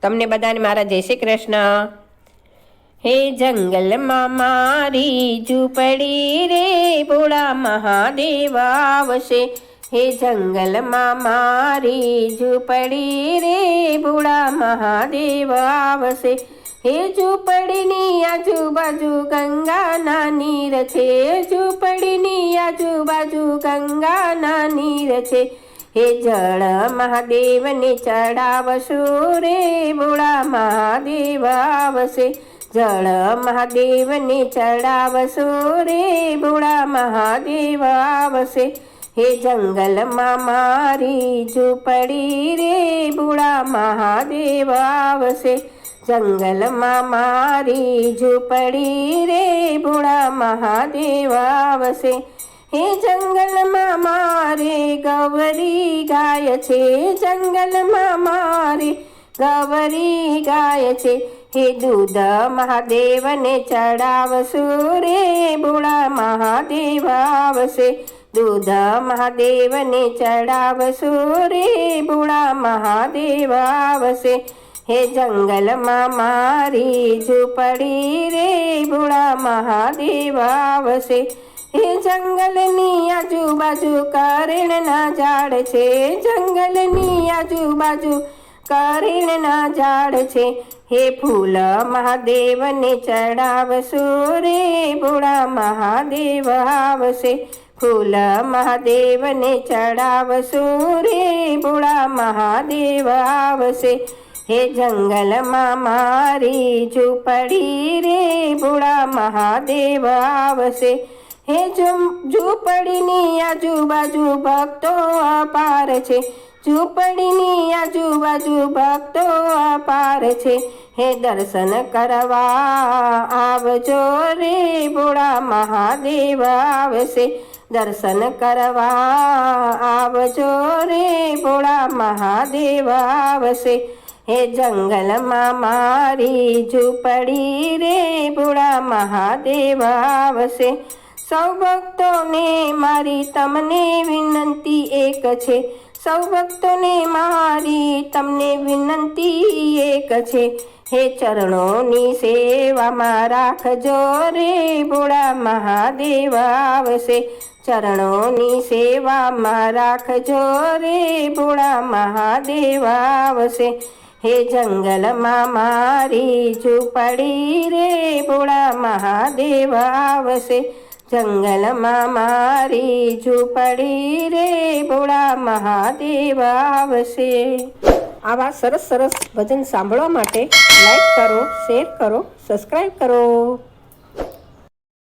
તમને બધાને મારા જય શ્રી કૃષ્ણ। હે જંગલમાં મારી ઝૂંપડી રે ભોળા મહાદેવ આવશે। હે જંગલમાં મારી ઝૂંપડી રે ભોળા મહાદેવ આવશે। હે ઝૂંપડીની આજુબાજુ ગંગાના નીર છે। ઝૂંપડીની આજુબાજુ ગંગાના નીર છે। હે જળ મહાદેવને ચડાવશો રે ભોળા મહાદેવ આવશે। જળ મહાદેવને ચડાવશો રે ભોળા મહાદેવ આવશે। હે જંગલમાં મારી ઝૂંપડી રે ભોળા મહાદેવ આવશે। જંગલમાં મારી ઝૂંપડી રે ભોળા મહાદેવ આવશે। હે જંગલમાં મારે ગૌરી ગાય છે। જંગલમાં મારે ગૌરી ગાય છે। હે દૂધ મહાદેવને ચડાવશો રે ભોળા મહાદેવ આવશે। દૂધ મહાદેવને ચડાવશો રે ભોળા મહાદેવ આવશે। હે જંગલમાં મારી ઝૂંપડી રે ભોળા મહાદેવ આવશે। હે જંગલની આજુબાજુ કરેણના ઝાડ છે। જંગલની આજુબાજુ કરેણના ઝાડ છે। હે ફૂલ મહાદેવને ચડાવશો રે ભોળા મહાદેવ આવશે। ફૂલ મહાદેવને ચડાવશો રે ભોળા મહાદેવ આવશે। હે જંગલમાં મારી ઝૂંપડી રે ભોળા મહાદેવ આવશે। હે ઝૂંપડીની આજુબાજુ ભક્તો અપાર છે। ઝૂંપડીની આજુબાજુ ભક્તો અપાર છે। હે દર્શન કરવા આવજો રે ભોળા મહાદેવ આવશે। દર્શન કરવા આવજો રે ભોળા મહાદેવ આવશે। હે જંગલમાં મારી ઝૂંપડી રે ભોળા મહાદેવ આવશે। સૌ ભક્તોને મારી તમને વિનંતી એક છે। સૌ ભક્તોને મારી તમને વિનંતી એક છે। હે ચરણોની સેવામાં રાખજો રે ભોળા મહાદેવ આવશે। ચરણોની સેવામાં રાખજો રે ભોળા મહાદેવ આવશે। હે જંગલમાં મારી ઝૂંપડી રે ભોળા મહાદેવ આવશે। જંગલમાં મારી ઝૂંપડી રે ભોળા મહાદેવ આવશે। આવા સરસ સરસ ભજન સાંભળવા માટે લાઈક કરો, શેર કરો, સબસ્ક્રાઈબ કરો।